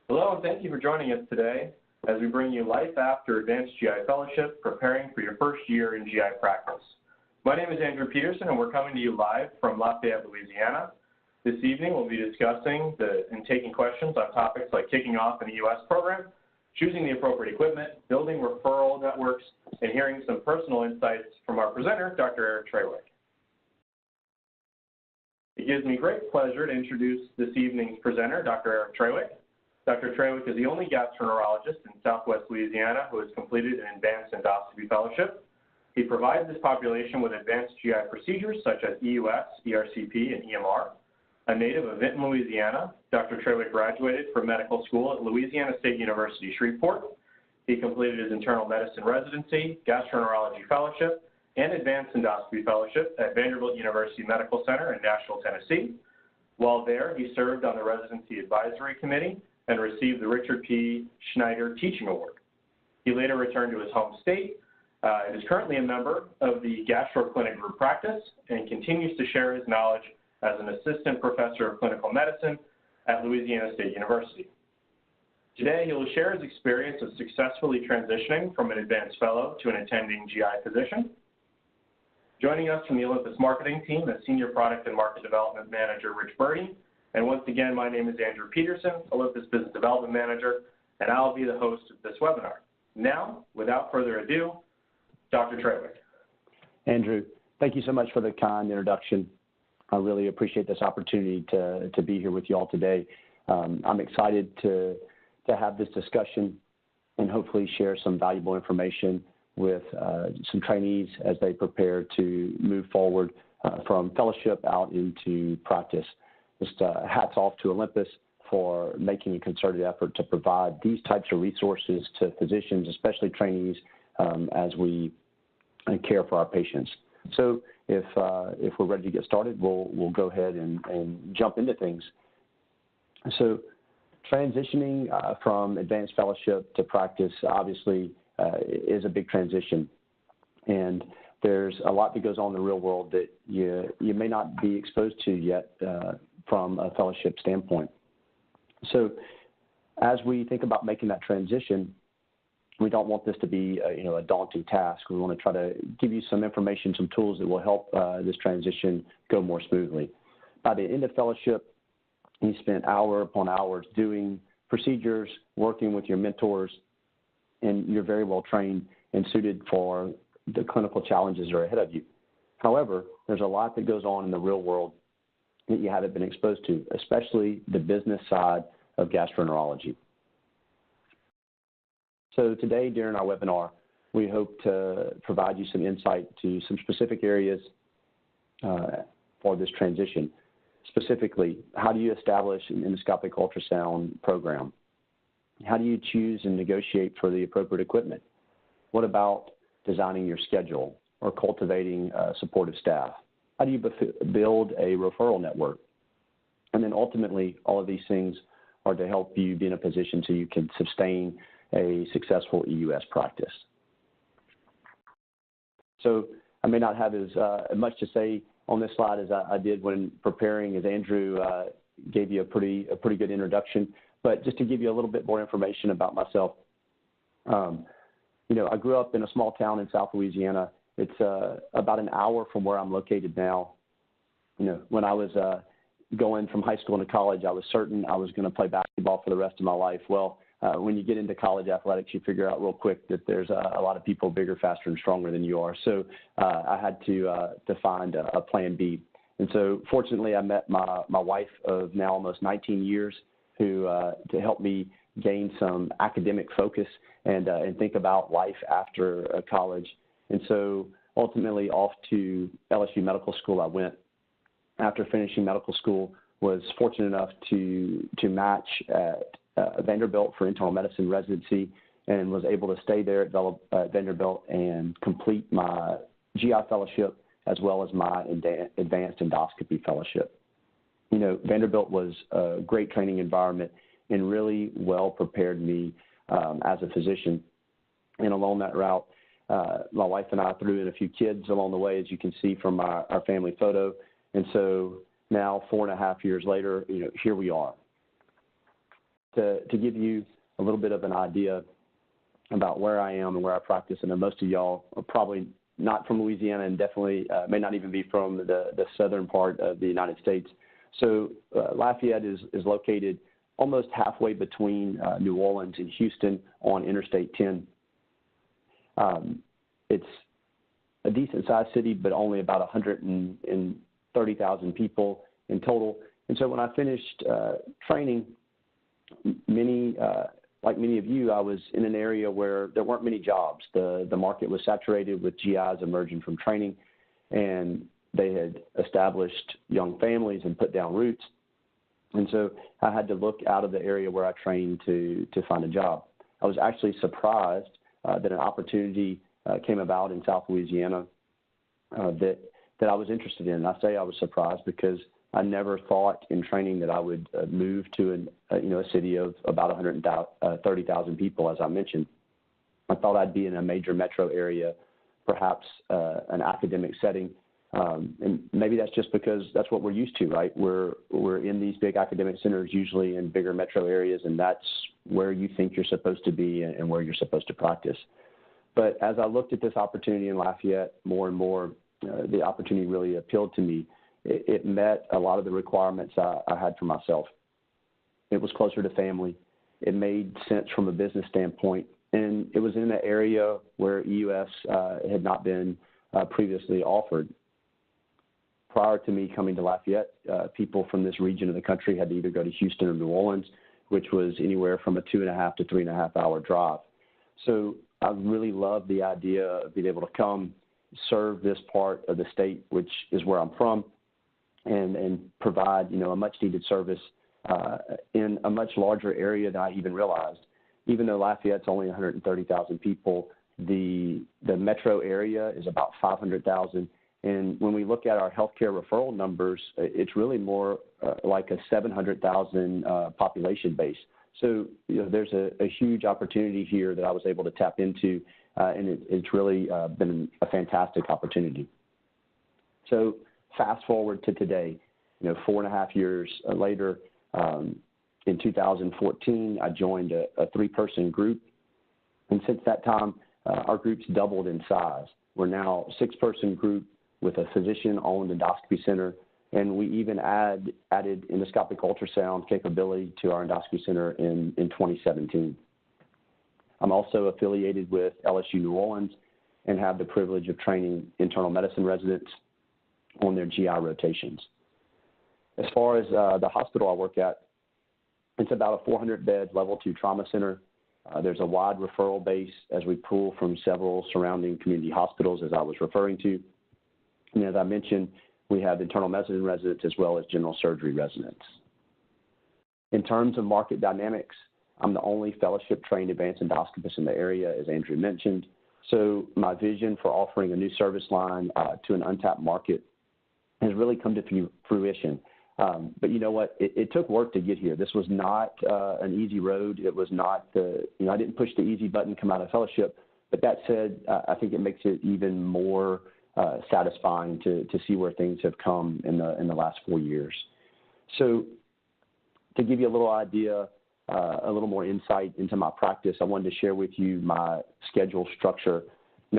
Hello, and thank you for joining us today as we bring you Life After Advanced GI Fellowship, preparing for your first year in GI practice. My name is Andrew Peterson, and we're coming to you live from Lafayette, Louisiana. This evening, we'll be discussing and taking questions on topics like kicking off an EUS program, choosing the appropriate equipment, building referral networks, and hearing some personal insights from our presenter, Dr. Eric Trawick. It gives me great pleasure to introduce this evening's presenter, Dr. Eric Trawick. Dr. Trawick is the only gastroenterologist in Southwest Louisiana who has completed an advanced endoscopy fellowship. He provides this population with advanced GI procedures such as EUS, ERCP, and EMR. A native of Vinton, Louisiana, Dr. Trawick graduated from medical school at Louisiana State University, Shreveport. He completed his internal medicine residency, gastroenterology fellowship, and advanced endoscopy fellowship at Vanderbilt University Medical Center in Nashville, Tennessee. While there, he served on the Residency Advisory Committee and received the Richard P. Schneider Teaching Award. He later returned to his home state and is currently a member of the Gastro Clinic Group Practice and continues to share his knowledge as an assistant professor of clinical medicine at Louisiana State University. Today, he will share his experience of successfully transitioning from an advanced fellow to an attending GI physician. Joining us from the Olympus marketing team is Senior Product and Market Development Manager Rich Birdie. And once again, my name is Andrew Peterson, Olympus Business Development Manager, and I'll be the host of this webinar. Now, without further ado, Dr. Trawick. Andrew, thank you so much for the kind introduction. I really appreciate this opportunity to be here with you all today. I'm excited to have this discussion and hopefully share some valuable information with some trainees as they prepare to move forward from fellowship out into practice. Just hats off to Olympus for making a concerted effort to provide these types of resources to physicians, especially trainees, as we care for our patients. So if we're ready to get started, we'll go ahead and jump into things. So transitioning from advanced fellowship to practice obviously is a big transition. And there's a lot that goes on in the real world that you may not be exposed to yet from a fellowship standpoint. So as we think about making that transition, we don't want this to be a daunting task. We want to try to give you some information, some tools that will help this transition go more smoothly. By the end of fellowship, you spent hour upon hours doing procedures, working with your mentors, and you're very well trained and suited for the clinical challenges that are ahead of you. However, there's a lot that goes on in the real world that you haven't been exposed to, especially the business side of gastroenterology. So today during our webinar, we hope to provide you some insight to some specific areas for this transition. Specifically, how do you establish an endoscopic ultrasound program? How do you choose and negotiate for the appropriate equipment? What about designing your schedule or cultivating supportive staff? How do you build a referral network? And then ultimately, all of these things are to help you be in a position so you can sustain a successful EUS practice. So I may not have as much to say on this slide as I did when preparing, as Andrew gave you a pretty good introduction. But just to give you a little bit more information about myself, I grew up in a small town in South Louisiana. It's about an hour from where I'm located now. When I was going from high school into college, I was certain I was going to play basketball for the rest of my life. Well, when you get into college athletics, you figure out real quick that there's a lot of people bigger, faster, and stronger than you are. So I had to find a plan B. And so fortunately, I met my wife of now almost 19 years who to help me gain some academic focus and think about life after college. And so ultimately off to LSU Medical School I went. After finishing medical school, was fortunate enough to match at Vanderbilt for internal medicine residency and was able to stay there at Vanderbilt and complete my GI fellowship as well as my advanced endoscopy fellowship. Vanderbilt was a great training environment and really well prepared me as a physician. And along that route, my wife and I threw in a few kids along the way, as you can see from our family photo. And so now 4.5 years later, here we are. to give you a little bit of an idea about where I am and where I practice. And most of y'all are probably not from Louisiana and definitely may not even be from the southern part of the United States. So Lafayette is located almost halfway between New Orleans and Houston on Interstate 10. It's a decent-sized city, but only about 130,000 people in total. And so when I finished training, like many of you, I was in an area where there weren't many jobs. The market was saturated with GIs emerging from training, and they had established young families and put down roots. And so I had to look out of the area where I trained to find a job. I was actually surprised that an opportunity came about in South Louisiana that I was interested in. And I say I was surprised because I never thought in training that I would move to a city of about 130,000 people, as I mentioned. I thought I'd be in a major metro area, perhaps an academic setting. And maybe that's just because that's what we're used to, right? We're in these big academic centers, usually in bigger metro areas, and that's where you think you're supposed to be and where you're supposed to practice. But as I looked at this opportunity in Lafayette more and more, the opportunity really appealed to me. It met a lot of the requirements I had for myself. It was closer to family. It made sense from a business standpoint. And it was in an area where EUS had not been previously offered. Prior to me coming to Lafayette, people from this region of the country had to either go to Houston or New Orleans, which was anywhere from a 2.5 to 3.5 hour drive. So I really loved the idea of being able to come serve this part of the state, which is where I'm from, and provide, a much needed service in a much larger area than I even realized. Even though Lafayette's only 130,000 people, the metro area is about 500,000. And when we look at our healthcare referral numbers, it's really more like a 700,000 population base. So there's a huge opportunity here that I was able to tap into, and it's really been a fantastic opportunity. So fast forward to today, 4.5 years later, in 2014, I joined a 3-person group. And since that time, our group's doubled in size. We're now a 6-person group with a physician-owned endoscopy center, and we even added endoscopic ultrasound capability to our endoscopy center in 2017. I'm also affiliated with LSU New Orleans and have the privilege of training internal medicine residents on their GI rotations. As far as the hospital I work at, it's about a 400-bed level 2 trauma center. There's a wide referral base as we pull from several surrounding community hospitals, as I was referring to. And as I mentioned, we have internal medicine residents as well as general surgery residents. In terms of market dynamics, I'm the only fellowship-trained advanced endoscopist in the area, as Andrew mentioned. So my vision for offering a new service line to an untapped market has really come to fruition. But you know what? It took work to get here. This was not an easy road. It was not I didn't push the easy button, come out of fellowship. But that said, I think it makes it even more satisfying to see where things have come in the last 4 years. So to give you a little idea, a little more insight into my practice, I wanted to share with you my schedule structure.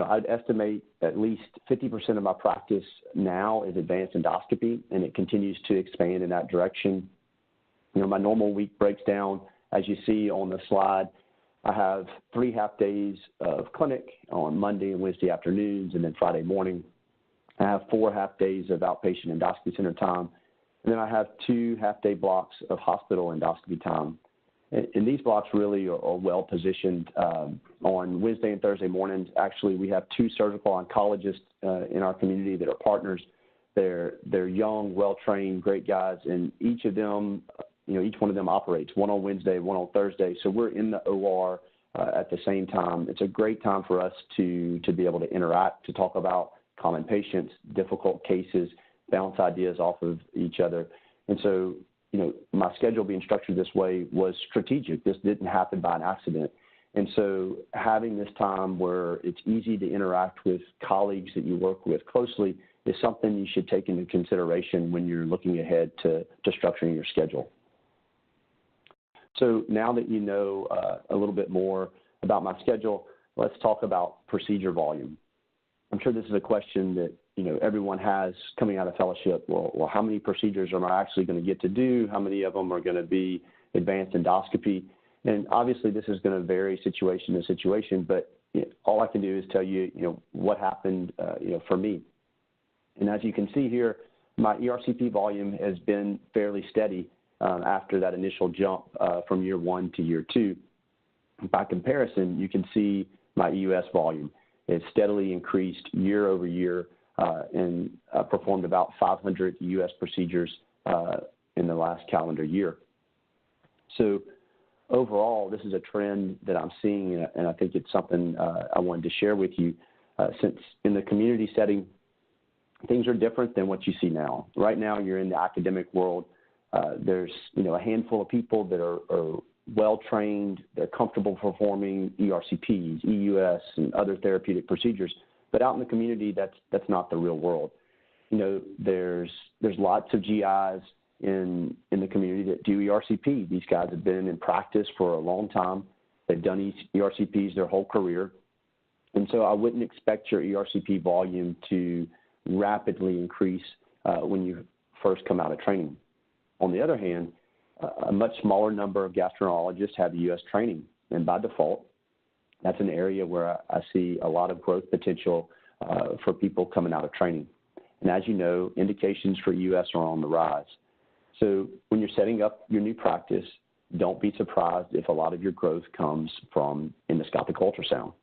I'd estimate at least 50% of my practice now is advanced endoscopy, and it continues to expand in that direction. My normal week breaks down, as you see on the slide. I have 3 half-days of clinic on Monday and Wednesday afternoons, and then Friday morning. I have 4 half-days of outpatient endoscopy center time, and then I have 2 half-day blocks of hospital endoscopy time. And these blocks really are well positioned. On Wednesday and Thursday mornings, actually, we have 2 surgical oncologists in our community that are partners. They're young, well-trained, great guys, and each of them, each one of them operates, one on Wednesday, one on Thursday. So we're in the OR at the same time. It's a great time for us to be able to interact, to talk about common patients, difficult cases, bounce ideas off of each other. And so, my schedule being structured this way was strategic. This didn't happen by an accident. And so having this time where it's easy to interact with colleagues that you work with closely is something you should take into consideration when you're looking ahead to structuring your schedule. So now that you know a little bit more about my schedule, let's talk about procedure volume. I'm sure this is a question that everyone has coming out of fellowship. Well, how many procedures am I actually going to get to do? How many of them are going to be advanced endoscopy? And obviously, this is going to vary situation to situation. But all I can do is tell you, what happened, for me. And as you can see here, my ERCP volume has been fairly steady after that initial jump from year 1 to year 2. By comparison, you can see my EUS volume. It's steadily increased year over year and performed about 500 EUS procedures in the last calendar year. So overall, this is a trend that I'm seeing, and I think it's something I wanted to share with you since in the community setting, things are different than what you see now. Right now, you're in the academic world. There's a handful of people that are well-trained, they're comfortable performing ERCPs, EUS, and other therapeutic procedures. But out in the community, that's not the real world. There's lots of GIs in the community that do ERCP. These guys have been in practice for a long time. They've done ERCPs their whole career. And so I wouldn't expect your ERCP volume to rapidly increase when you first come out of training. On the other hand, a much smaller number of gastroenterologists have US training, and by default, that's an area where I see a lot of growth potential for people coming out of training. And as you know, indications for US are on the rise. So when you're setting up your new practice, don't be surprised if a lot of your growth comes from endoscopic ultrasound.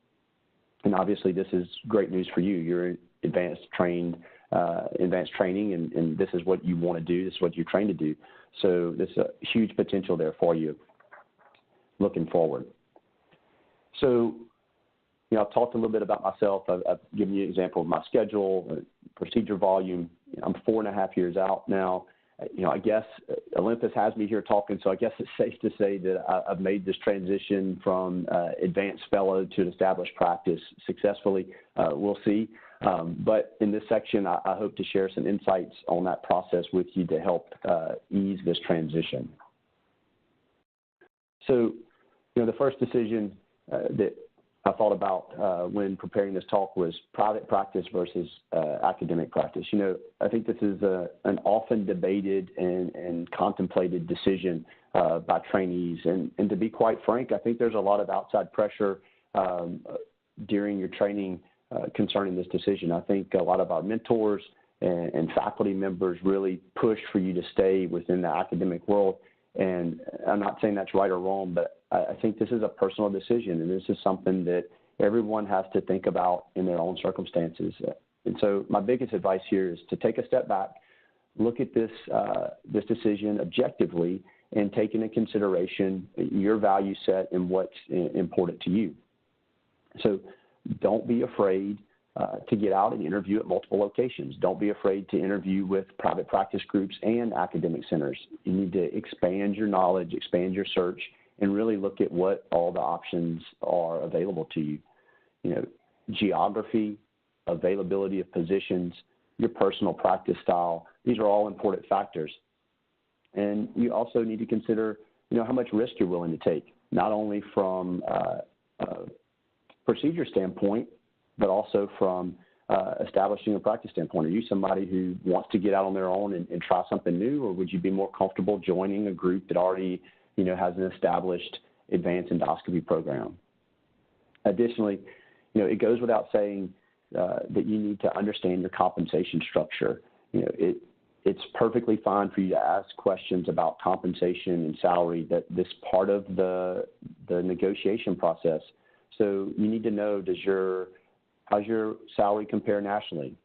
And obviously, this is great news for you. You're advanced training, and this is what you want to do. This is what you're trained to do. So there's a huge potential there for you looking forward. So, I've talked a little bit about myself. I've given you an example of my schedule, procedure volume. I'm 4.5 years out now. I guess Olympus has me here talking, so I guess it's safe to say that I've made this transition from advanced fellow to an established practice successfully. We'll see. But in this section, I hope to share some insights on that process with you to help ease this transition. So, the first decision that I thought about when preparing this talk was private practice versus academic practice. I think this is an often debated and contemplated decision by trainees. And to be quite frank, I think there's a lot of outside pressure during your training concerning this decision. I think a lot of our mentors and faculty members really push for you to stay within the academic world. And I'm not saying that's right or wrong, but I think this is a personal decision, and this is something that everyone has to think about in their own circumstances. And so my biggest advice here is to take a step back, look at this decision objectively, and take into consideration your value set and what's important to you. So don't be afraid to get out and interview at multiple locations. Don't be afraid to interview with private practice groups and academic centers. You need to expand your knowledge, expand your search, and really look at what all the options are available to you. Geography, availability of positions, your personal practice style, these are all important factors. And you also need to consider, how much risk you're willing to take, not only from a procedure standpoint, but also from establishing a practice standpoint. Are you somebody who wants to get out on their own and try something new, or would you be more comfortable joining a group that already, has an established advanced endoscopy program? Additionally, it goes without saying that you need to understand your compensation structure. It's perfectly fine for you to ask questions about compensation and salary. This part of the negotiation process. So you need to know, how's your salary compare nationally?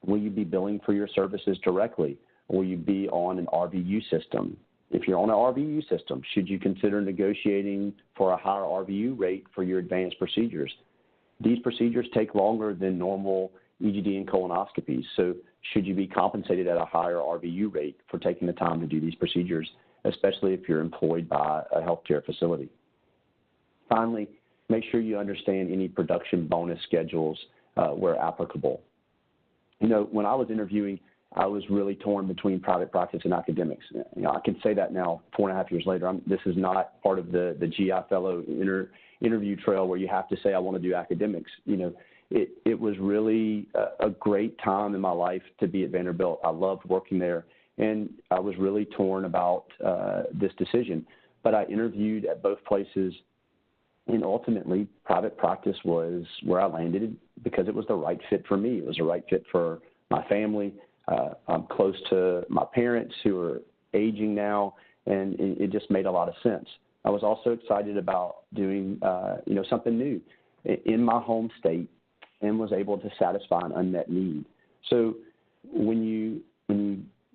Will you be billing for your services directly? Or will you be on an RVU system? If you're on an RVU system, should you consider negotiating for a higher RVU rate for your advanced procedures? These procedures take longer than normal EGD and colonoscopies, so should you be compensated at a higher RVU rate for taking the time to do these procedures, especially if you're employed by a healthcare facility? Finally, make sure you understand any production bonus schedules where applicable. When I was interviewing I was really torn between private practice and academics. You know, I can say that now, 4.5 years later. This is not part of the GI fellow interview trail where you have to say, I want to do academics. You know, it was really a great time in my life to be at Vanderbilt. I loved working there, and I was really torn about this decision. But I interviewed at both places, and ultimately private practice was where I landed because it was the right fit for me. It was the right fit for my family. I'm close to my parents who are aging now, and it just made a lot of sense. I was also excited about doing, you know, something new in my home state and was able to satisfy an unmet need. So when you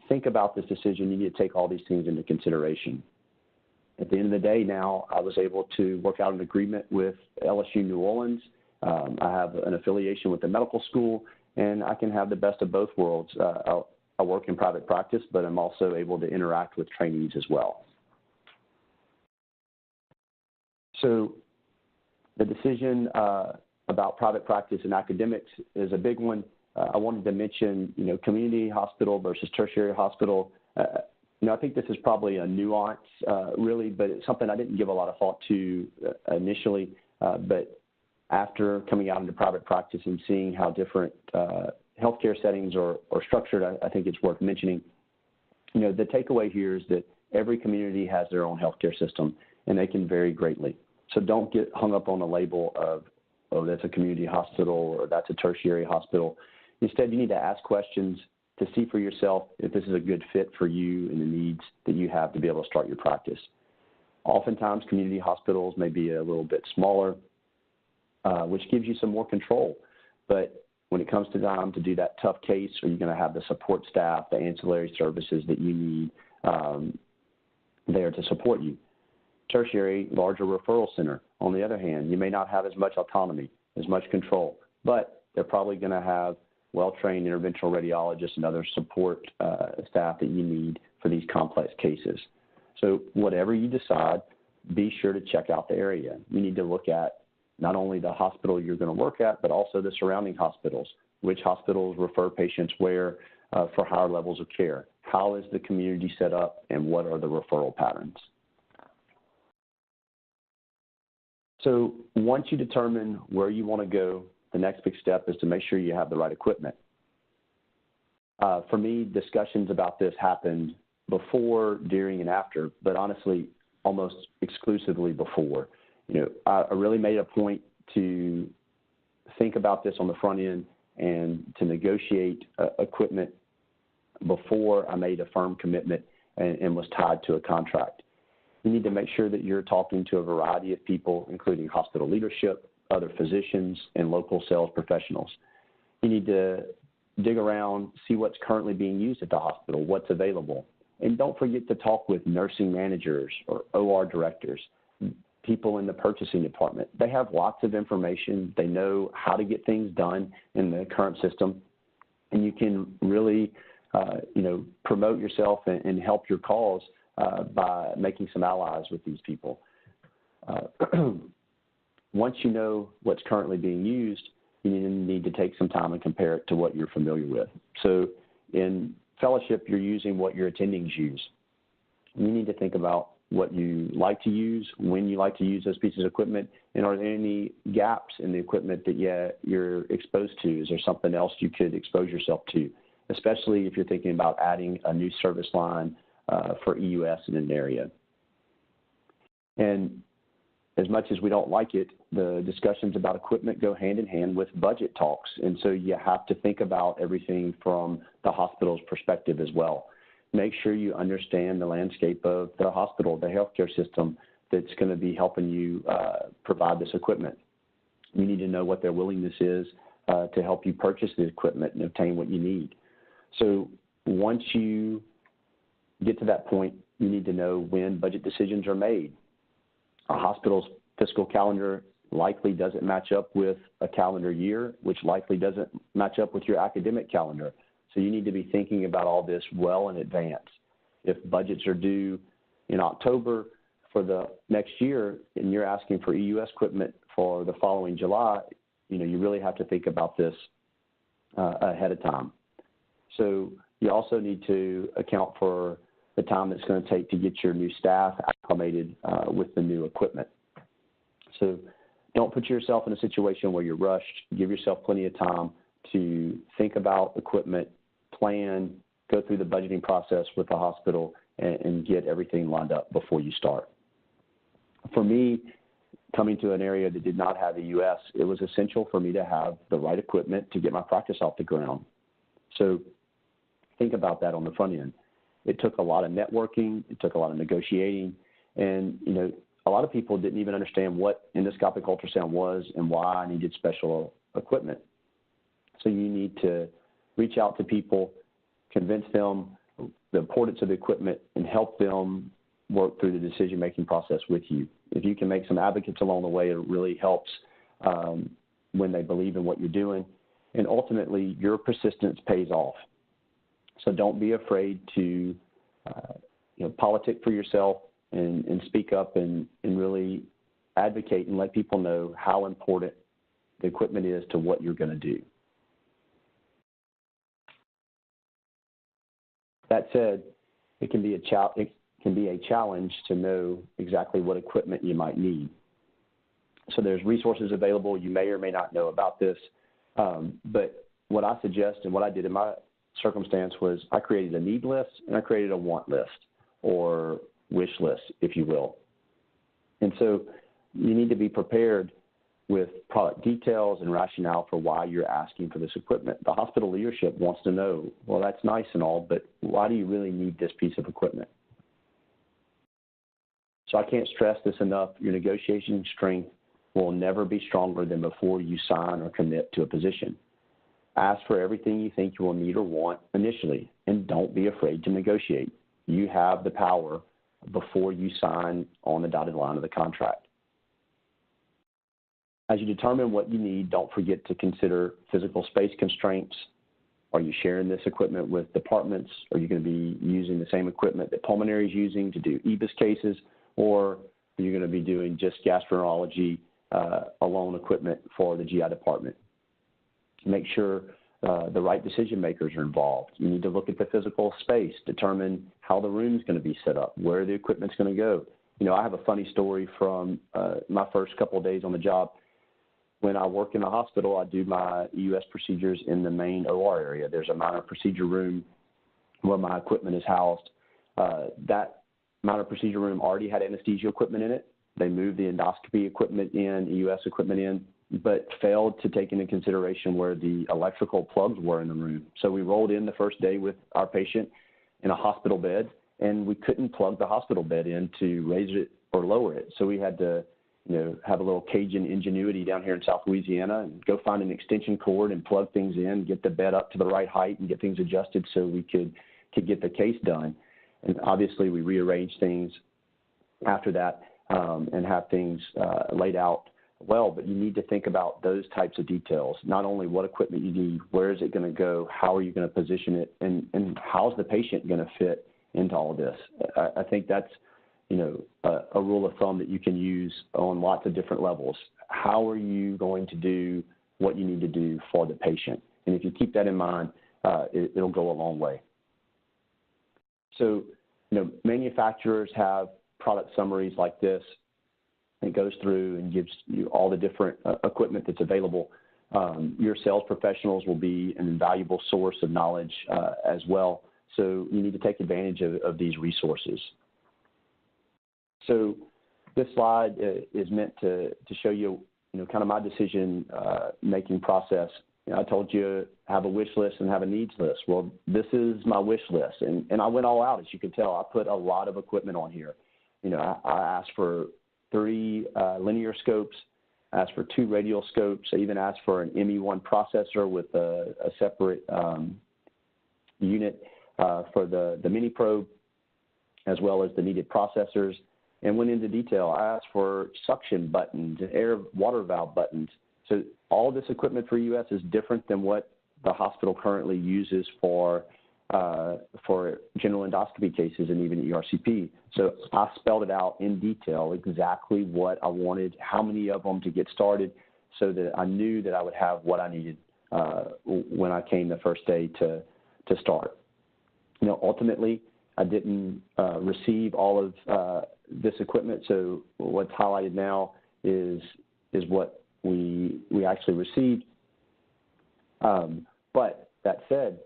think about this decision, you need to take all these things into consideration. At the end of the day now, I was able to work out an agreement with LSU New Orleans. I have an affiliation with the medical school, and I can have the best of both worlds. I work in private practice, but I'm also able to interact with trainees as well. So the decision about private practice and academics is a big one. I wanted to mention, you know, community hospital versus tertiary hospital. You know, I think this is probably a nuance, really, but it's something I didn't give a lot of thought to initially. But after coming out into private practice and seeing how different healthcare settings are structured, I think it's worth mentioning. You know, the takeaway here is that every community has their own healthcare system, and they can vary greatly. So don't get hung up on a label of, oh, that's a community hospital or that's a tertiary hospital. Instead, you need to ask questions to see for yourself if this is a good fit for you and the needs that you have to be able to start your practice. Oftentimes, community hospitals may be a little bit smaller, which gives you some more control. But when it comes to time to do that tough case, are you going to have the support staff, the ancillary services that you need there to support you? Tertiary, larger referral center. On the other hand, you may not have as much autonomy, as much control, but they're probably going to have well-trained interventional radiologists and other support staff that you need for these complex cases. So whatever you decide, be sure to check out the area. You need to look at not only the hospital you're going to work at, but also the surrounding hospitals. Which hospitals refer patients where for higher levels of care? How is the community set up, and what are the referral patterns? So once you determine where you want to go, the next big step is to make sure you have the right equipment. For me, discussions about this happened before, during, and after, but honestly, almost exclusively before. You know, I really made a point to think about this on the front end and to negotiate equipment before I made a firm commitment and was tied to a contract. You need to make sure that you're talking to a variety of people, including hospital leadership, other physicians, and local sales professionals. You need to dig around, see what's currently being used at the hospital, what's available. And don't forget to talk with nursing managers or OR directors, people in the purchasing department. They have lots of information. They know how to get things done in the current system. And you can really, you know, promote yourself and help your cause by making some allies with these people. Once you know what's currently being used, you need to take some time and compare it to what you're familiar with. So in fellowship, you're using what your attendings use. You need to think about what you like to use, when you like to use those pieces of equipment, and are there any gaps in the equipment that you're exposed to? Is there something else you could expose yourself to, especially if you're thinking about adding a new service line for EUS in an area? And as much as we don't like it, the discussions about equipment go hand in hand with budget talks. And so you have to think about everything from the hospital's perspective as well. Make sure you understand the landscape of the hospital, the healthcare system that's going to be helping you provide this equipment. You need to know what their willingness is to help you purchase the equipment and obtain what you need. So once you get to that point, you need to know when budget decisions are made. A hospital's fiscal calendar likely doesn't match up with a calendar year, which likely doesn't match up with your academic calendar. So you need to be thinking about all this well in advance. If budgets are due in October for the next year and you're asking for EUS equipment for the following July, you know, you really have to think about this ahead of time. So you also need to account for the time it's going to take to get your new staff acclimated with the new equipment. So don't put yourself in a situation where you're rushed. Give yourself plenty of time to think about equipment, plan, go through the budgeting process with the hospital, and get everything lined up before you start. For me, coming to an area that did not have a EUS, it was essential for me to have the right equipment to get my practice off the ground. So think about that on the front end. It took a lot of networking, it took a lot of negotiating, and a lot of people didn't even understand what endoscopic ultrasound was and why I needed special equipment. So you need to reach out to people, convince them the importance of the equipment, and help them work through the decision-making process with you. If you can make some advocates along the way, it really helps when they believe in what you're doing. And ultimately, your persistence pays off. So don't be afraid to politic for yourself and speak up and really advocate and let people know how important the equipment is to what you're going to do. That said, it can be a challenge to know exactly what equipment you might need. So there's resources available. You may or may not know about this, but what I suggest and what I did in my circumstance was I created a need list and I created a want list, or wish list, if you will. And so you need to be prepared with product details and rationale for why you're asking for this equipment. The hospital leadership wants to know, well, that's nice and all, but why do you really need this piece of equipment? So I can't stress this enough. Your negotiation strength will never be stronger than before you sign or commit to a position. Ask for everything you think you will need or want initially, and don't be afraid to negotiate. You have the power before you sign on the dotted line of the contract. As you determine what you need, don't forget to consider physical space constraints. Are you sharing this equipment with departments? Are you going to be using the same equipment that pulmonary is using to do EBUS cases? Or are you going to be doing just gastroenterology alone equipment for the GI department? Make sure the right decision makers are involved. You need to look at the physical space, determine how the room's going to be set up, where the equipment's going to go. I have a funny story from my first couple of days on the job. When I work in the hospital, I do my EUS procedures in the main OR area. There's a minor procedure room where my equipment is housed. That minor procedure room already had anesthesia equipment in it. They moved the endoscopy equipment in, EUS equipment in, but failed to take into consideration where the electrical plugs were in the room. So we rolled in the first day with our patient in a hospital bed, and we couldn't plug the hospital bed in to raise it or lower it. So we had to have a little Cajun ingenuity down here in South Louisiana and go find an extension cord and plug things in, get the bed up to the right height and get things adjusted so we could get the case done. And obviously we rearranged things after that and have things laid out well, but you need to think about those types of details, not only what equipment you need, where is it going to go, how are you going to position it, and how's the patient going to fit into all of this. I think that's a rule of thumb that you can use on lots of different levels. How are you going to do what you need to do for the patient? And if you keep that in mind, it'll go a long way. So, manufacturers have product summaries like this. It goes through and gives you all the different equipment that's available. Your sales professionals will be an invaluable source of knowledge as well. So you need to take advantage of these resources. So this slide is meant to show you, kind of my decision making process. I told you have a wish list and have a needs list. Well, this is my wish list, and I went all out, as you can tell. I put a lot of equipment on here. I asked for 3 linear scopes, asked for 2 radial scopes. I even asked for an ME1 processor with a separate unit for the mini probe, as well as the needed processors, and went into detail. I asked for suction buttons, water valve buttons. So all this equipment for EUS is different than what the hospital currently uses for general endoscopy cases and even ERCP. So I spelled it out in detail exactly what I wanted, how many of them to get started, so that I knew that I would have what I needed when I came the first day to start. Ultimately, I didn't receive all of this equipment, so what's highlighted now is what we actually received. But that said,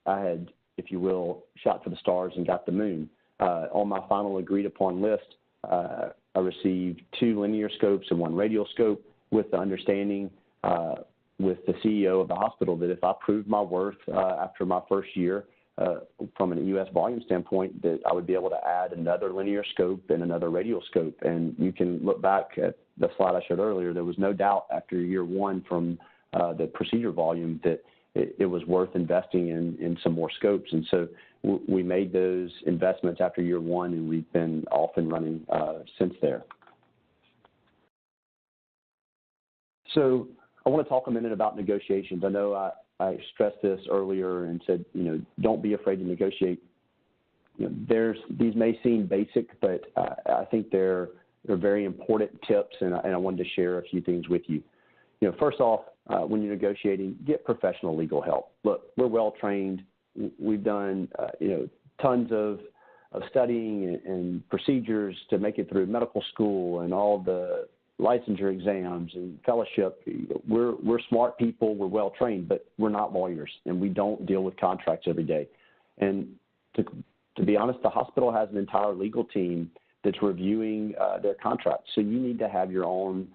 I had, if you will, shot for the stars and got the moon. On my final agreed upon list, I received 2 linear scopes and 1 radial scope, with the understanding with the CEO of the hospital that if I proved my worth after my first year from an EUS volume standpoint, that I would be able to add another linear scope and another radial scope. And you can look back at the slide I showed earlier, there was no doubt after year 1 from the procedure volume that it was worth investing in some more scopes. And so we made those investments after year 1, and we've been off and running since there. So I want to talk a minute about negotiations. I know I stressed this earlier and said, don't be afraid to negotiate. These may seem basic, but I think they're very important tips, and I wanted to share a few things with you. First off, when you're negotiating, get professional legal help. Look, we're well trained. We've done tons of studying and procedures to make it through medical school and all the licensure exams and fellowship. We're smart people. We're well trained, but we're not lawyers, and we don't deal with contracts every day. And to be honest, the hospital has an entire legal team that's reviewing their contracts. So you need to have your own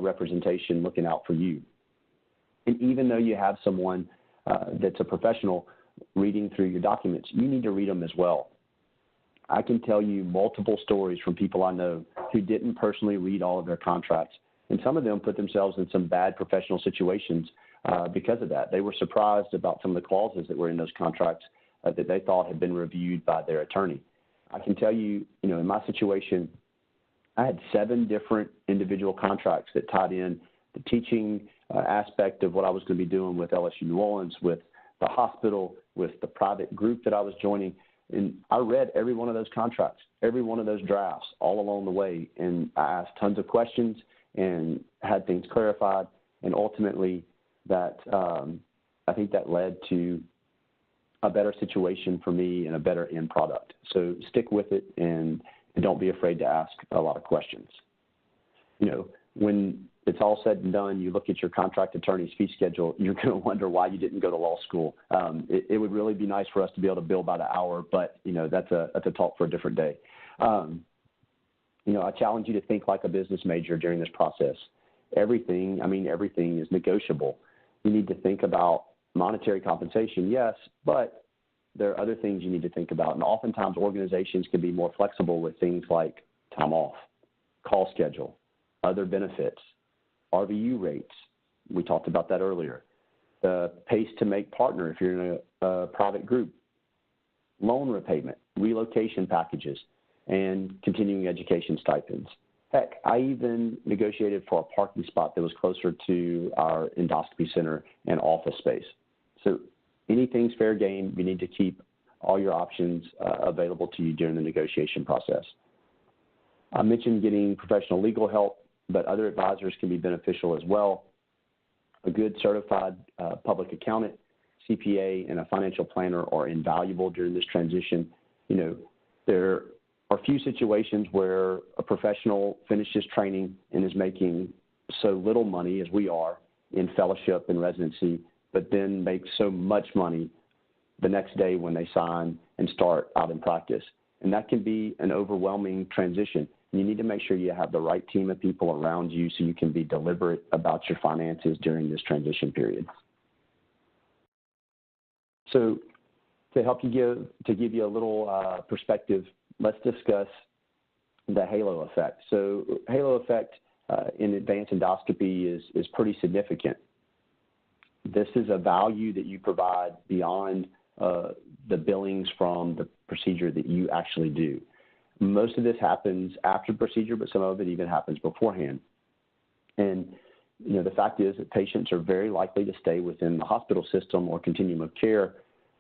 representation looking out for you. And even though you have someone that's a professional reading through your documents, you need to read them as well. I can tell you multiple stories from people I know who didn't personally read all of their contracts. And some of them put themselves in some bad professional situations because of that. They were surprised about some of the clauses that were in those contracts that they thought had been reviewed by their attorney. I can tell you, in my situation, I had 7 different individual contracts that tied in the teaching aspect of what I was going to be doing with LSU New Orleans, with the hospital, with the private group that I was joining. And I read every one of those contracts, every one of those drafts all along the way. And I asked tons of questions and had things clarified. And ultimately, that I think that led to a better situation for me and a better end product. So stick with it and don't be afraid to ask a lot of questions. When it's all said and done, you look at your contract attorney's fee schedule, you're going to wonder why you didn't go to law school. It would really be nice for us to be able to bill by the hour, but, that's a talk for a different day. I challenge you to think like a business major during this process. Everything is negotiable. You need to think about monetary compensation, yes, but there are other things you need to think about. And oftentimes organizations can be more flexible with things like time off, call schedule, other benefits, RVU rates. We talked about that earlier. The pace to make partner if you're in a private group, loan repayment, relocation packages, and continuing education stipends. Heck, I even negotiated for a parking spot that was closer to our endoscopy center and office space. So anything's fair game. You need to keep all your options available to you during the negotiation process. I mentioned getting professional legal help, but other advisors can be beneficial as well. A good certified public accountant, CPA, and a financial planner are invaluable during this transition. There are few situations where a professional finishes training and is making so little money as we are in fellowship and residency, but then makes so much money the next day when they sign and start out in practice. And that can be an overwhelming transition. You need to make sure you have the right team of people around you so you can be deliberate about your finances during this transition period. So to help you give you a little perspective, let's discuss the halo effect. So halo effect in advanced endoscopy is pretty significant. This is a value that you provide beyond the billings from the procedure that you actually do. Most of this happens after procedure, but some of it even happens beforehand. And, the fact is that patients are very likely to stay within the hospital system or continuum of care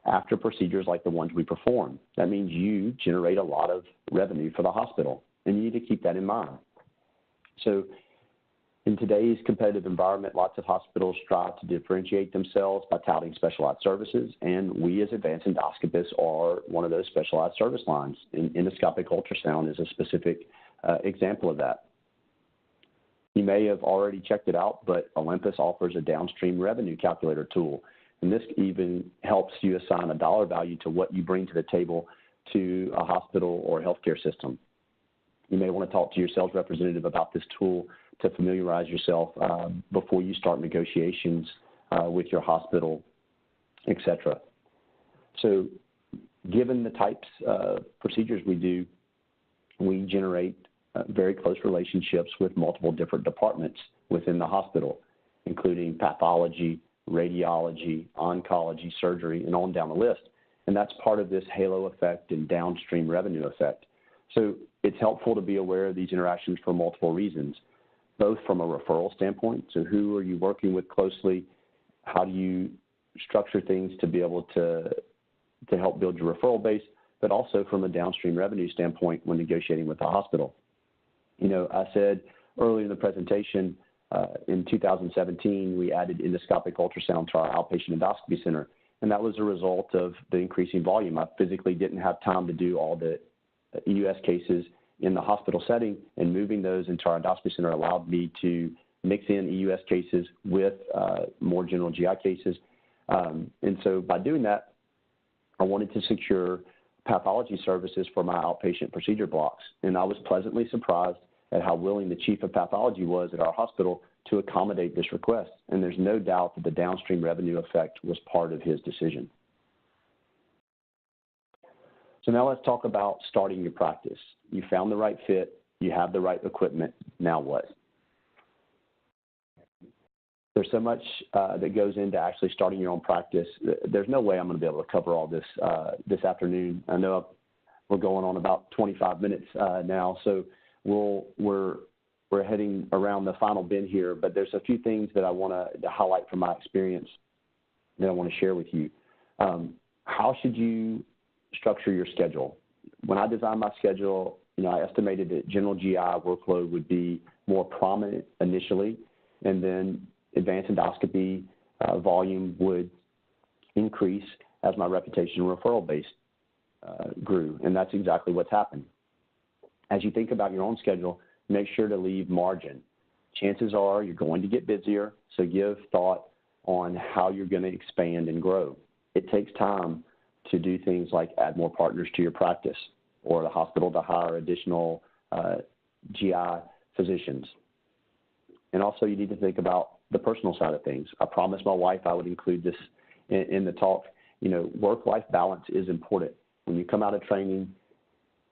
after procedures like the ones we perform. That means you generate a lot of revenue for the hospital, and you need to keep that in mind. So In today's competitive environment, lots of hospitals strive to differentiate themselves by touting specialized services, and we as advanced endoscopists are one of those specialized service lines. And endoscopic ultrasound is a specific example of that. You may have already checked it out, but Olympus offers a downstream revenue calculator tool, and this even helps you assign a dollar value to what you bring to the table to a hospital or healthcare system. You may want to talk to your sales representative about this tool to familiarize yourself before you start negotiations with your hospital, et cetera. So given the types of procedures we do, we generate very close relationships with multiple different departments within the hospital, including pathology, radiology, oncology, surgery, and on down the list. And that's part of this halo effect and downstream revenue effect. So it's helpful to be aware of these interactions for multiple reasons, both from a referral standpoint. So who are you working with closely? How do you structure things to be able to help build your referral base, but also from a downstream revenue standpoint when negotiating with the hospital. You know, I said earlier in the presentation, in 2017, we added endoscopic ultrasound to our outpatient endoscopy center, and that was a result of the increasing volume. I physically didn't have time to do all the EUS cases in the hospital setting, and moving those into our endoscopy center allowed me to mix in EUS cases with more general GI cases. And so by doing that, I wanted to secure pathology services for my outpatient procedure blocks. And I was pleasantly surprised at how willing the chief of pathology was at our hospital to accommodate this request. And there's no doubt that the downstream revenue effect was part of his decision. So now let's talk about starting your practice. You found the right fit, you have the right equipment, now what? There's so much that goes into actually starting your own practice. There's no way I'm going to be able to cover all this this afternoon. I know we're going on about 25 minutes now, so we're heading around the final bend here, but there's a few things that I want to highlight from my experience that I want to share with you. How should you structure your schedule? When I designed my schedule, I estimated that general GI workload would be more prominent initially, and then advanced endoscopy volume would increase as my reputation and referral base grew, and that's exactly what's happened. As you think about your own schedule, make sure to leave margin. Chances are you're going to get busier, so give thought on how you're going to expand and grow. It takes time to do things like add more partners to your practice, or the hospital to hire additional GI physicians. And also you need to think about the personal side of things. I promised my wife I would include this in the talk. Work-life balance is important. When you come out of training,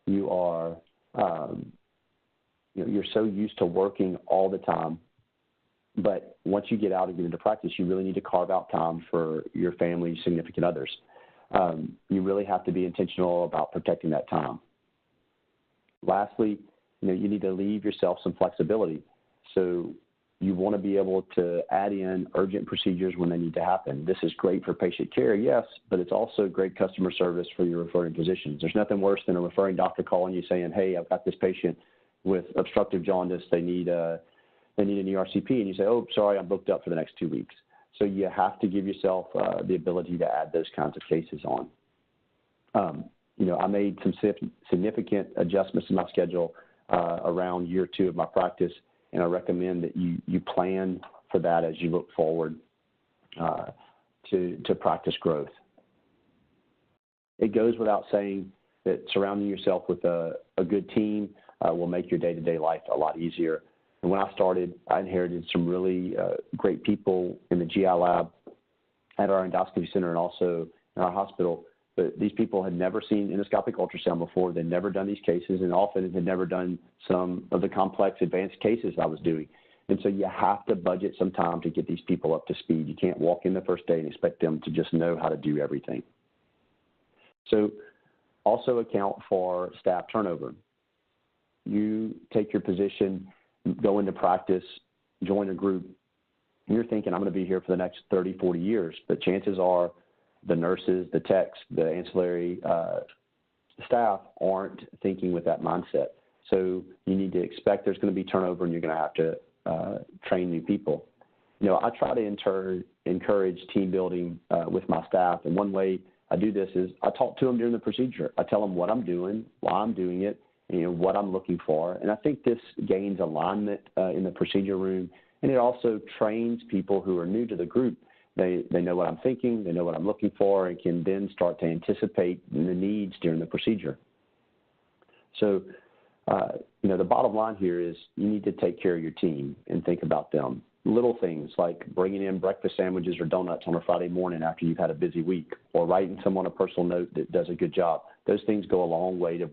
you are, you're so used to working all the time. But once you get out and get into practice, you really need to carve out time for your family, significant others. You really have to be intentional about protecting that time. Lastly, you need to leave yourself some flexibility. So you want to be able to add in urgent procedures when they need to happen. This is great for patient care, yes, but it's also great customer service for your referring physicians. There's nothing worse than a referring doctor calling you saying, hey, I've got this patient with obstructive jaundice. They need an ERCP, and you say, oh, sorry, I'm booked up for the next 2 weeks. So you have to give yourself the ability to add those kinds of cases on. I made some significant adjustments in my schedule around year 2 of my practice, and I recommend that you plan for that as you look forward to practice growth. It goes without saying that surrounding yourself with a good team will make your day-to-day life a lot easier. And when I started, I inherited some really great people in the GI lab at our endoscopy center and also in our hospital. But these people had never seen endoscopic ultrasound before. They'd never done these cases, and often had never done some of the complex advanced cases I was doing. And so you have to budget some time to get these people up to speed. You can't walk in the first day and expect them to just know how to do everything. So also account for staff turnover. You take your position, go into practice, join a group, and you're thinking, I'm going to be here for the next 30, 40 years. But chances are the nurses, the techs, the ancillary staff aren't thinking with that mindset. So you need to expect there's going to be turnover, and you're going to have to train new people. I try to encourage team building with my staff, and one way I do this is I talk to them during the procedure. I tell them what I'm doing, why I'm doing it, and what I'm looking for. And I think this gains alignment in the procedure room, and it also trains people who are new to the group. They know what I'm thinking, they know what I'm looking for, and can then start to anticipate the needs during the procedure. So, the bottom line here is you need to take care of your team and think about them. Little things like bringing in breakfast sandwiches or donuts on a Friday morning after you've had a busy week, or writing someone a personal note that does a good job. Those things go a long way to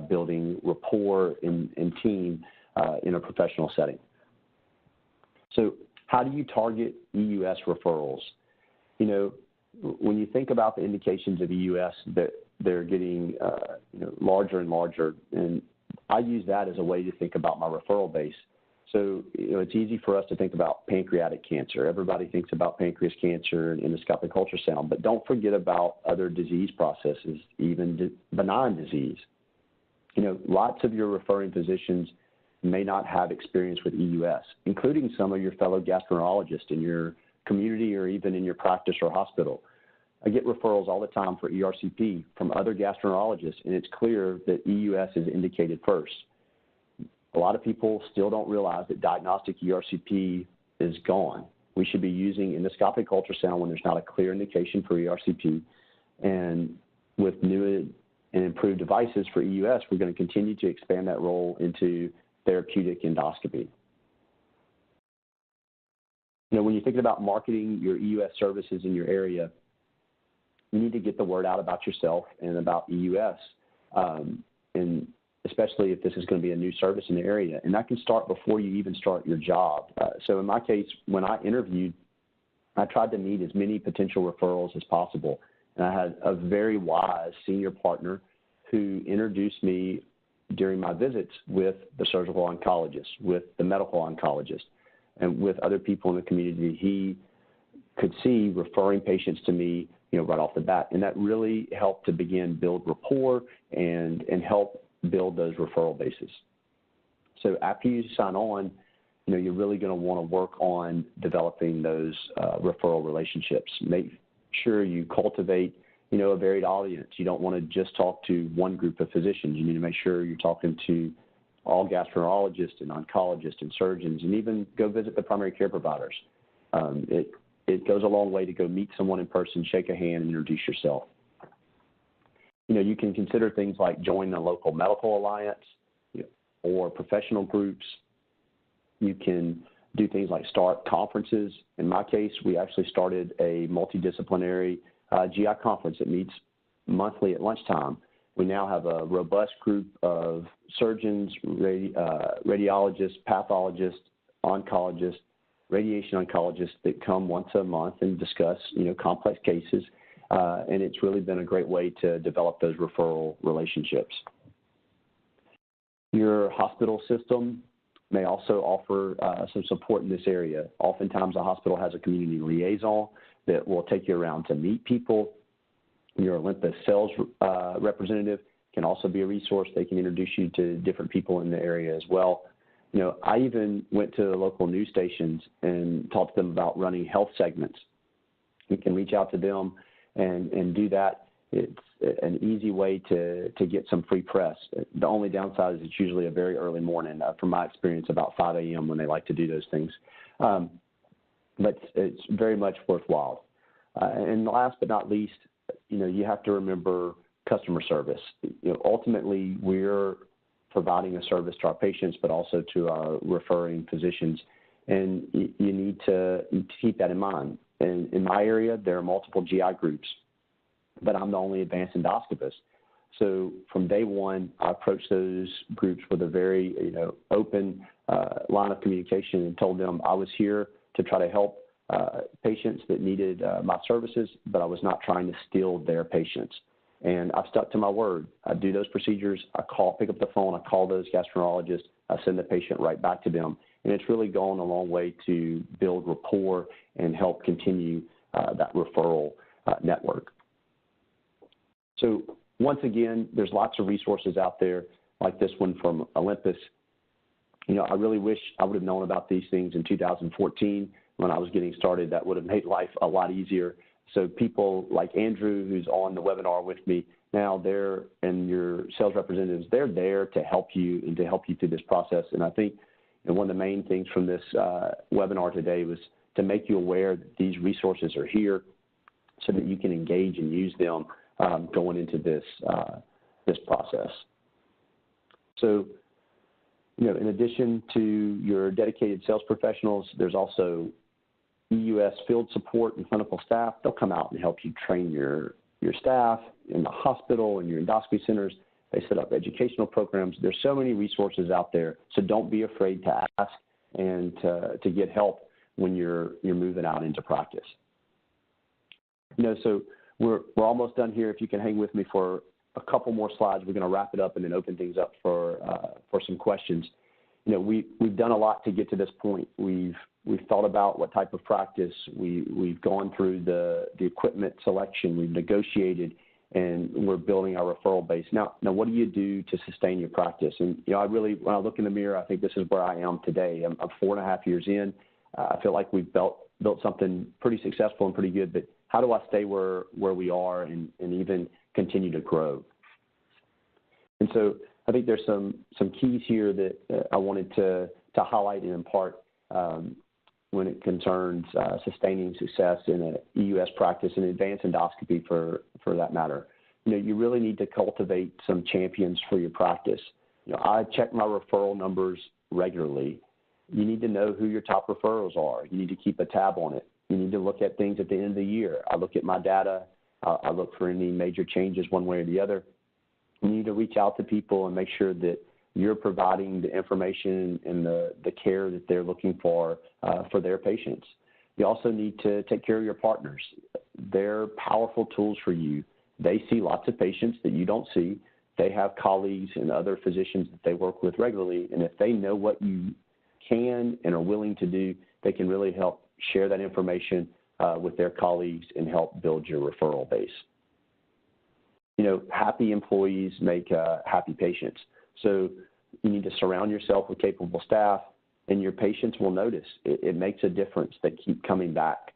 building rapport and team in a professional setting. So how do you target EUS referrals? When you think about the indications of EUS, that they're getting larger and larger, and I use that as a way to think about my referral base. So, it's easy for us to think about pancreatic cancer. Everybody thinks about pancreas cancer and endoscopic ultrasound, but don't forget about other disease processes, even benign disease. Lots of your referring physicians may not have experience with EUS, including some of your fellow gastroenterologists in your community or even in your practice or hospital. I get referrals all the time for ERCP from other gastroenterologists, and it's clear that EUS is indicated first. A lot of people still don't realize that diagnostic ERCP is gone. We should be using endoscopic ultrasound when there's not a clear indication for ERCP. And with new and improved devices for EUS, we're going to continue to expand that role into therapeutic endoscopy. When you're thinking about marketing your EUS services in your area, you need to get the word out about yourself and about EUS. And especially if this is going to be a new service in the area. And that can start before you even start your job. So in my case, when I interviewed, I tried to meet as many potential referrals as possible. And I had a very wise senior partner who introduced me during my visits with the surgical oncologist, with the medical oncologist, and with other people in the community. He could see referring patients to me, right off the bat. And that really helped to build rapport and help build those referral bases. So after you sign on, you're really going to want to work on developing those referral relationships. Make sure you cultivate, a varied audience. You don't want to just talk to one group of physicians. You need to make sure you're talking to all gastroenterologists and oncologists and surgeons, and even go visit the primary care providers. It goes a long way to go meet someone in person, shake a hand, and introduce yourself. You can consider things like joining a local medical alliance or professional groups. You can do things like start conferences. In my case, we actually started a multidisciplinary GI conference that meets monthly at lunchtime. We now have a robust group of surgeons, radiologists, pathologists, oncologists, radiation oncologists that come once a month and discuss, complex cases. And it's really been a great way to develop those referral relationships. Your hospital system may also offer some support in this area. Oftentimes, a hospital has a community liaison that will take you around to meet people. Your Olympus sales representative can also be a resource. They can introduce you to different people in the area as well. I even went to local news stations and talked to them about running health segments. You can reach out to them and do that. It's an easy way to get some free press. The only downside is it's usually a very early morning, from my experience, about 5 a.m. when they like to do those things. But it's very much worthwhile. And last but not least, you have to remember customer service. Ultimately, we're providing a service to our patients, but also to our referring physicians. And you need to keep that in mind. And in my area, there are multiple GI groups, but I'm the only advanced endoscopist. So from day one, I approached those groups with a very open line of communication and told them I was here to try to help patients that needed my services, but I was not trying to steal their patients. And I've stuck to my word. I do those procedures. Pick up the phone. I call those gastroenterologists. I send the patient right back to them. And it's really gone a long way to build rapport and help continue that referral network. So once again, there's lots of resources out there like this one from Olympus. I really wish I would have known about these things in 2014 when I was getting started. That would have made life a lot easier. So people like Andrew, who's on the webinar with me now, and your sales representatives, they're there to help you and to help you through this process. And I think one of the main things from this webinar today was to make you aware that these resources are here so that you can engage and use them going into this process. So, in addition to your dedicated sales professionals, there's also EUS field support and clinical staff. They'll come out and help you train your staff in the hospital and your endoscopy centers. They set up educational programs. There's so many resources out there, so don't be afraid to ask and to get help when you're moving out into practice. So we're almost done here. If you can hang with me for a couple more slides, we're going to wrap it up and then open things up for some questions. We've done a lot to get to this point. We've thought about what type of practice. We've gone through the equipment selection. We've negotiated, and we're building our referral base. Now, what do you do to sustain your practice? And I really, when I look in the mirror, I think this is where I am today. I'm 4.5 years in. I feel like we've built something pretty successful and pretty good. But how do I stay where we are and even continue to grow? And so I think there's some keys here that I wanted to highlight and impart when it concerns sustaining success in a EUS practice and advanced endoscopy for that matter. You really need to cultivate some champions for your practice. I check my referral numbers regularly. You need to know who your top referrals are. You need to keep a tab on it. You need to look at things at the end of the year. I look at my data. I look for any major changes one way or the other. You need to reach out to people and make sure that you're providing the information and the care that they're looking for their patients. You also need to take care of your partners. They're powerful tools for you. They see lots of patients that you don't see. They have colleagues and other physicians that they work with regularly, and if they know what you can and are willing to do, they can really help share that information with their colleagues and help build your referral base. Happy employees make happy patients. So you need to surround yourself with capable staff, and your patients will notice. It makes a difference. They keep coming back.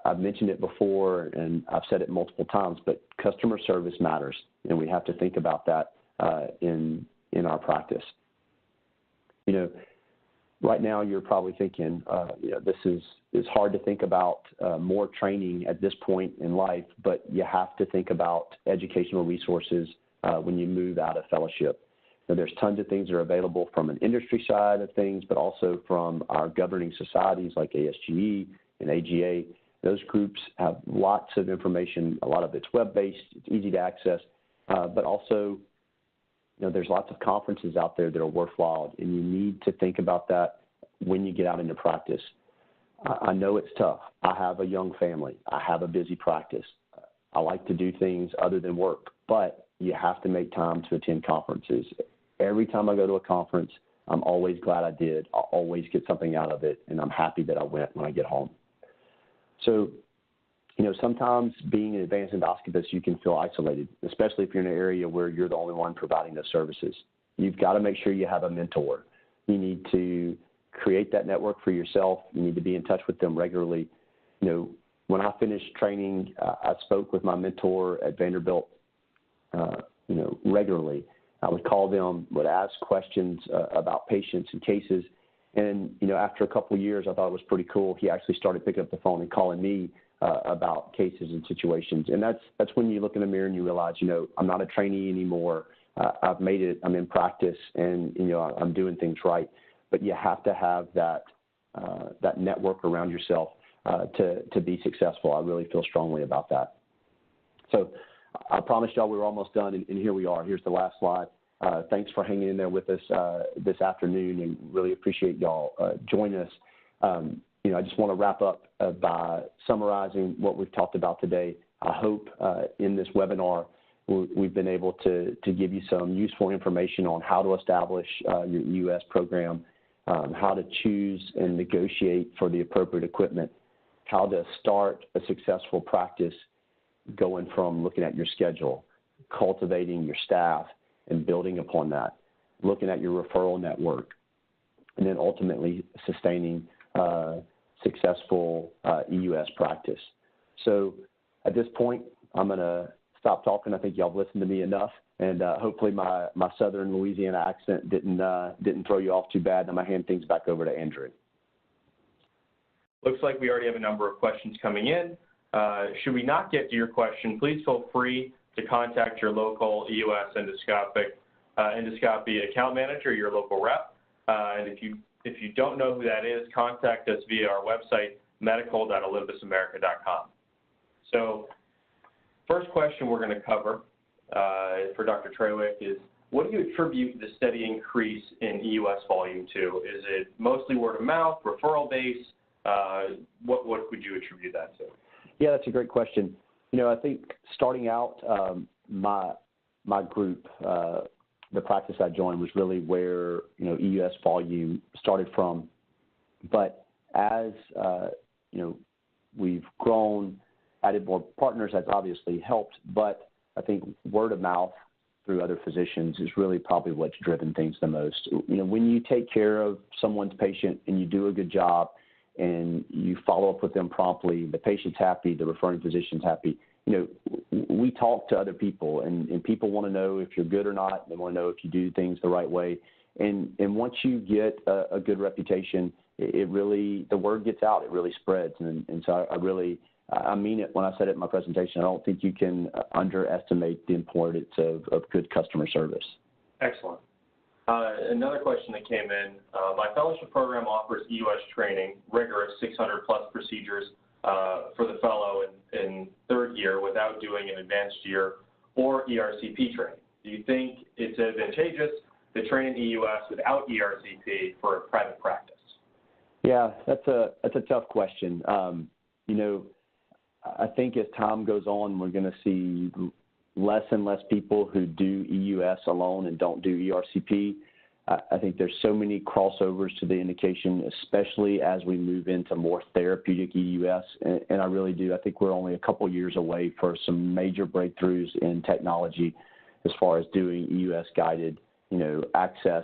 I've mentioned it before, and I've said it multiple times, but customer service matters, and we have to think about that in our practice. Right now you're probably thinking, this is hard to think about more training at this point in life, but you have to think about educational resources when you move out of fellowship. There's tons of things that are available from an industry side of things, but also from our governing societies like ASGE and AGA. Those groups have lots of information. A lot of it's web-based. It's easy to access, but also there's lots of conferences out there that are worthwhile, and you need to think about that when you get out into practice. I know it's tough. I have a young family. I have a busy practice. I like to do things other than work, but you have to make time to attend conferences. Every time I go to a conference, I'm always glad I did. I'll always get something out of it, and I'm happy that I went when I get home. So, sometimes being an advanced endoscopist, you can feel isolated, especially if you're in an area where you're the only one providing those services. You've got to make sure you have a mentor. You need to create that network for yourself. You need to be in touch with them regularly. When I finished training, I spoke with my mentor at Vanderbilt, regularly. I would call them, would ask questions about patients and cases. And, after a couple of years, I thought it was pretty cool. He actually started picking up the phone and calling me about cases and situations. And that's when you look in the mirror and you realize, I'm not a trainee anymore. I've made it. I'm in practice, and, I'm doing things right. But you have to have that network around yourself to be successful. I really feel strongly about that. So I promised y'all we were almost done, and here we are. Here's the last slide. Thanks for hanging in there with us this afternoon, and really appreciate y'all joining us. I just want to wrap up by summarizing what we've talked about today. I hope in this webinar we've been able to give you some useful information on how to establish your EUS program, how to choose and negotiate for the appropriate equipment, how to start a successful practice going from looking at your schedule, cultivating your staff, and building upon that, looking at your referral network, and then ultimately sustaining successful EUS practice. So at this point, I'm going to stop talking. I think y'all have listened to me enough, and hopefully my Southern Louisiana accent didn't throw you off too bad. I'm going to hand things back over to Andrew. Looks like we already have a number of questions coming in. Should we not get to your question, please feel free to contact your local EUS endoscopy account manager, your local rep. And if you don't know who that is, contact us via our website, medical.olympusamerica.com. So first question we're going to cover for Dr. Trawick is, what do you attribute the steady increase in EUS volume to? Is it mostly word of mouth, referral base? What would you attribute that to? Yeah, that's a great question. You know, I think starting out, my group, the practice I joined was really where, you know, EUS volume started from. But as, you know, we've grown, added more partners, that's obviously helped. But I think word of mouth through other physicians is really probably what's driven things the most. You know, when you take care of someone's patient and you do a good job and you follow up with them promptly, the patient's happy, the referring physician's happy. You know, we talk to other people, and people want to know if you're good or not. They want to know if you do things the right way. And once you get a good reputation, it really, the word gets out, it really spreads. And so I mean it when I said it in my presentation. I don't think you can underestimate the importance of good customer service. Excellent. Another question that came in, my fellowship program offers EUS training, rigorous 600-plus procedures for the fellow in third year without doing an advanced year or ERCP training. Do you think it's advantageous to train in EUS without ERCP for a private practice? Yeah, that's a tough question. You know, I think as time goes on, we're going to see less and less people who do EUS alone and don't do ERCP. I think there's so many crossovers to the indication, especially as we move into more therapeutic EUS. And I really do. I think we're only a couple years away for some major breakthroughs in technology as far as doing EUS guided, you know, access.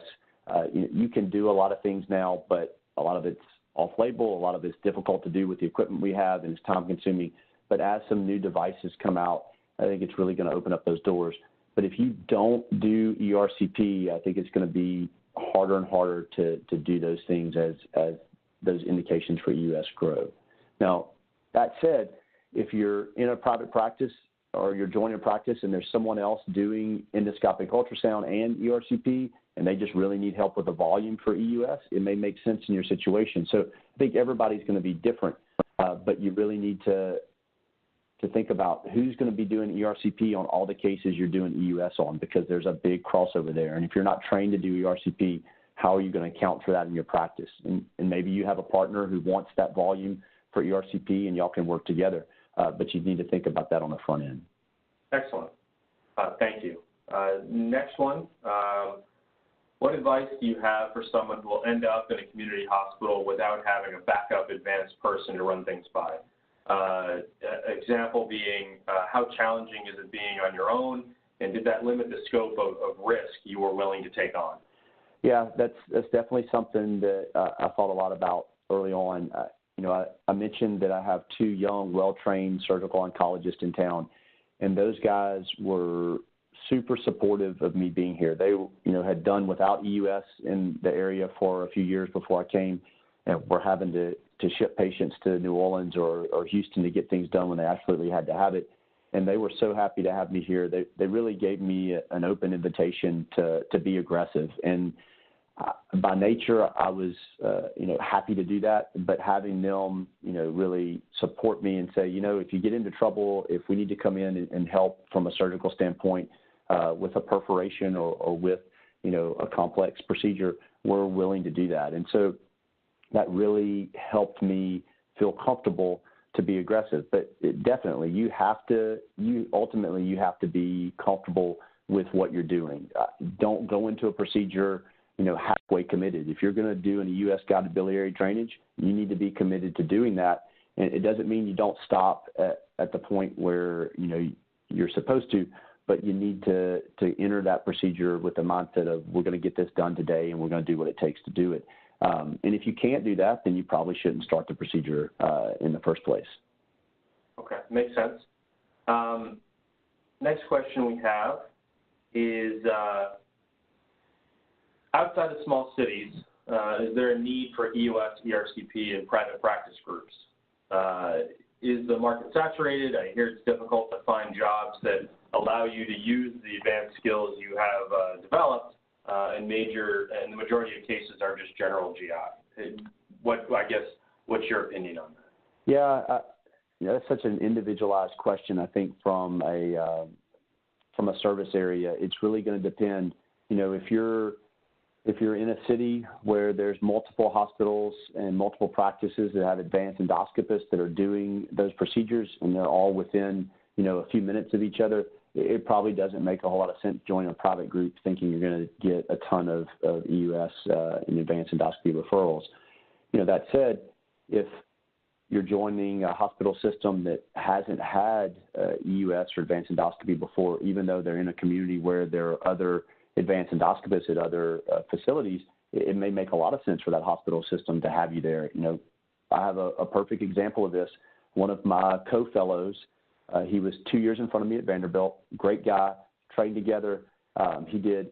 You can do a lot of things now, but a lot of it's off-label. A lot of it's difficult to do with the equipment we have, and it's time-consuming. But as some new devices come out, I think it's really going to open up those doors. But if you don't do ERCP, I think it's going to be harder and harder to do those things as those indications for EUS grow. Now, that said, if you're in a private practice or you're joining a practice and there's someone else doing endoscopic ultrasound and ERCP, and they just really need help with the volume for EUS, it may make sense in your situation. So I think everybody's going to be different, but you really need to think about who's going to be doing ERCP on all the cases you're doing EUS on, because there's a big crossover there. And if you're not trained to do ERCP, how are you going to account for that in your practice? And maybe you have a partner who wants that volume for ERCP and y'all can work together, but you need to think about that on the front end. Excellent. Thank you. Next one. What advice do you have for someone who will end up in a community hospital without having a backup advanced person to run things by? Example being, how challenging is it being on your own, and did that limit the scope of risk you were willing to take on? Yeah, that's definitely something that I thought a lot about early on. You know, I mentioned that I have two young, well-trained surgical oncologists in town, and those guys were super supportive of me being here. They, you know, had done without EUS in the area for a few years before I came, and were having to ship patients to New Orleans or Houston to get things done when they absolutely had to have it. And they were so happy to have me here. They really gave me an open invitation to be aggressive. And by nature, I was, you know, happy to do that. But having them, you know, really support me and say, you know, if you get into trouble, if we need to come in and help from a surgical standpoint with a perforation or with, you know, a complex procedure, we're willing to do that. And so that really helped me feel comfortable to be aggressive. But definitely, you ultimately have to be comfortable with what you're doing. Don't go into a procedure, you know, halfway committed. If you're going to do an EUS guided biliary drainage, you need to be committed to doing that. And it doesn't mean you don't stop at the point where, you know, you're supposed to, but you need to enter that procedure with the mindset of, we're going to get this done today and we're going to do what it takes to do it. And if you can't do that, then you probably shouldn't start the procedure in the first place. Okay, makes sense. Next question we have is, outside of small cities, is there a need for EUS, ERCP, and private practice groups? Is the market saturated? I hear it's difficult to find jobs that allow you to use the advanced skills you have developed, and the majority of cases are just general GI. What's your opinion on that? Yeah, that's such an individualized question. I think from a service area, it's really going to depend. If you're in a city where there's multiple hospitals and multiple practices that have advanced endoscopists that are doing those procedures and they're all within, a few minutes of each other, it probably doesn't make a whole lot of sense joining a private group thinking you're going to get a ton of EUS and advanced endoscopy referrals. That said, if you're joining a hospital system that hasn't had EUS or advanced endoscopy before, even though they're in a community where there are other advanced endoscopists at other facilities, it may make a lot of sense for that hospital system to have you there. I have a perfect example of this. One of my co-fellows, he was 2 years in front of me at Vanderbilt, great guy, trained together. He did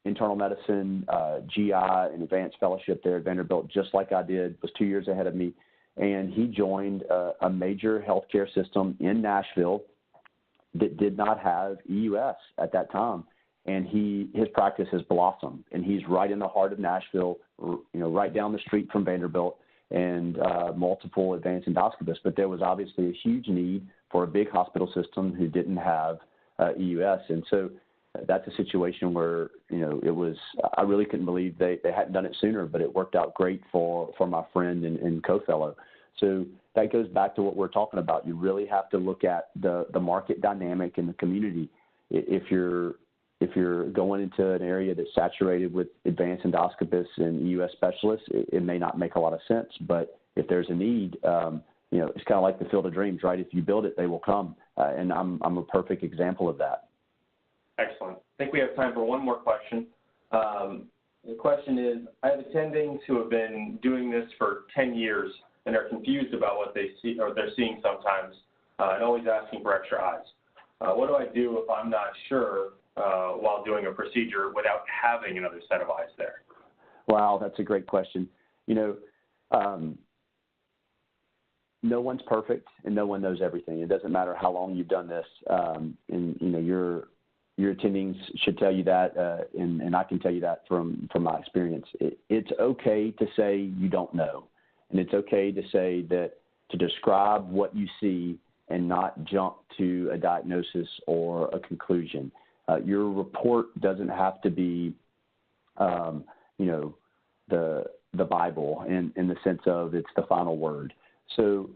internal medicine, GI, and advanced fellowship there at Vanderbilt, just like I did, was 2 years ahead of me. And he joined a major healthcare system in Nashville that did not have EUS at that time. And his practice has blossomed, and he's right in the heart of Nashville, right down the street from Vanderbilt, and multiple advanced endoscopists. But there was obviously a huge need for a big hospital system who didn't have EUS. And so that's a situation where, I really couldn't believe they hadn't done it sooner, but it worked out great for my friend and co-fellow. So that goes back to what we're talking about. You really have to look at the market dynamic in the community. If you're going into an area that's saturated with advanced endoscopists and EUS specialists, it may not make a lot of sense. But if there's a need, it's kind of like the field of dreams, right? If you build it, they will come. And I'm a perfect example of that. Excellent. I think we have time for one more question. The question is, I have attendings who have been doing this for 10 years and are confused about what they see or they're seeing sometimes, and always asking for extra eyes. What do I do if I'm not sure while doing a procedure without having another set of eyes there? Wow, that's a great question. No one's perfect and no one knows everything. It doesn't matter how long you've done this. Your attendings should tell you that, and I can tell you that from my experience. It's okay to say you don't know, and it's okay to say that, to describe what you see and not jump to a diagnosis or a conclusion. Your report doesn't have to be, the Bible in the sense of it's the final word. So,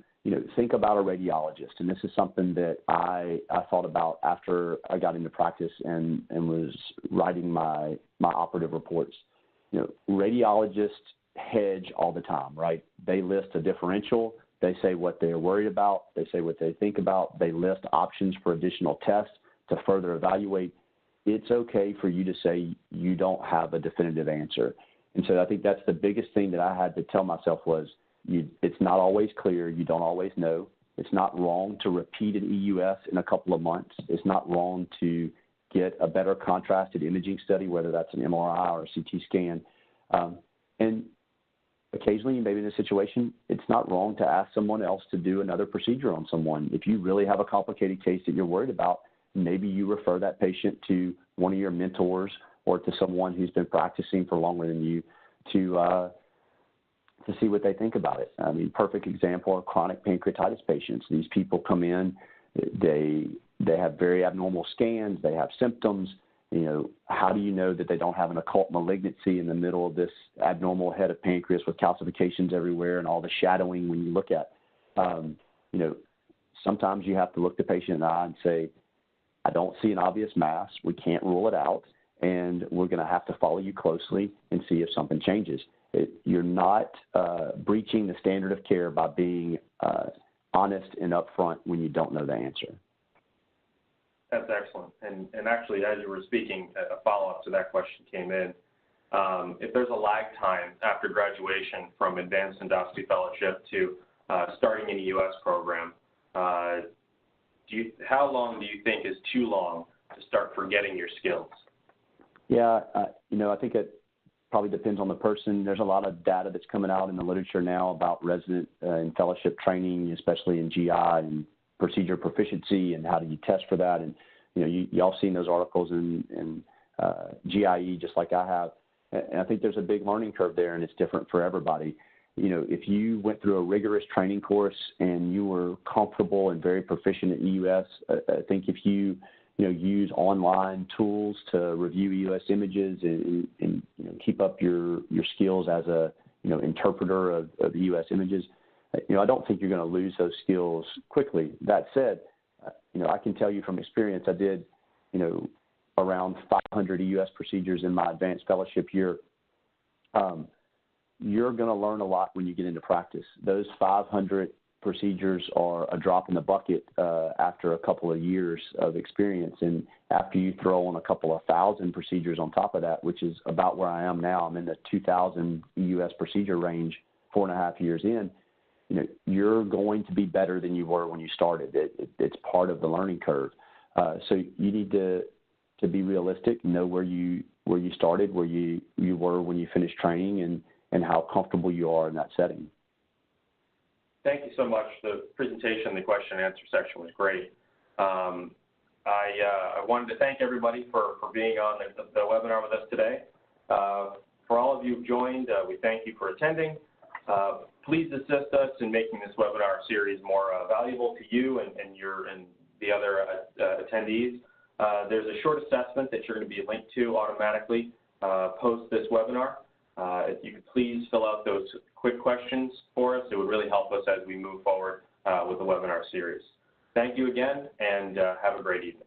think about a radiologist, and this is something that I thought about after I got into practice and was writing my operative reports. Radiologists hedge all the time, right? They list a differential. They say what they're worried about. They say what they think about. They list options for additional tests to further evaluate. It's okay for you to say you don't have a definitive answer. And so I think that's the biggest thing that I had to tell myself was, it's not always clear. You don't always know. It's not wrong to repeat an EUS in a couple of months. It's not wrong to get a better contrasted imaging study, whether that's an MRI or a CT scan. And occasionally you may be in a situation, it's not wrong to ask someone else to do another procedure on someone. If you really have a complicated case that you're worried about, maybe you refer that patient to one of your mentors or to someone who's been practicing for longer than you to see what they think about it. I mean, perfect example are chronic pancreatitis patients. These people come in, they have very abnormal scans, they have symptoms. How do you know that they don't have an occult malignancy in the middle of this abnormal head of pancreas with calcifications everywhere and all the shadowing when you look at? Sometimes you have to look the patient in the eye and say, I don't see an obvious mass. We can't rule it out, and we're going to have to follow you closely and see if something changes. You're not breaching the standard of care by being honest and upfront when you don't know the answer. That's excellent. And actually, as you were speaking, a follow-up to that question came in. if there's a lag time after graduation from Advanced Endoscopy Fellowship to starting in a EUS program, how long do you think is too long to start forgetting your skills? Yeah, I think it probably depends on the person. There's a lot of data that's coming out in the literature now about resident and fellowship training, especially in GI and procedure proficiency and how do you test for that. And, y'all seen those articles in GIE just like I have. And I think there's a big learning curve there, and it's different for everybody. If you went through a rigorous training course and you were comfortable and very proficient at EUS, I think if you use online tools to review EUS images and keep up your skills as a interpreter of EUS images, I don't think you're going to lose those skills quickly. That said, I can tell you from experience, I did around 500 EUS procedures in my advanced fellowship year. You're going to learn a lot when you get into practice. Those 500 procedures are a drop in the bucket after a couple of years of experience. And after you throw on a couple of thousand procedures on top of that, which is about where I am now, I'm in the 2,000 EUS procedure range 4.5 years in, you're going to be better than you were when you started. It's part of the learning curve. So you need to be realistic, know where you started, where you were when you finished training, and how comfortable you are in that setting. Thank you so much. The presentation, the question and answer section was great. I wanted to thank everybody for being on the webinar with us today. For all of you who've joined, we thank you for attending. Please assist us in making this webinar series more valuable to you and the other attendees. There's a short assessment that you're going to be linked to automatically post this webinar. If you could please fill out those quick questions for us, it would really help us as we move forward with the webinar series. Thank you again, and have a great evening.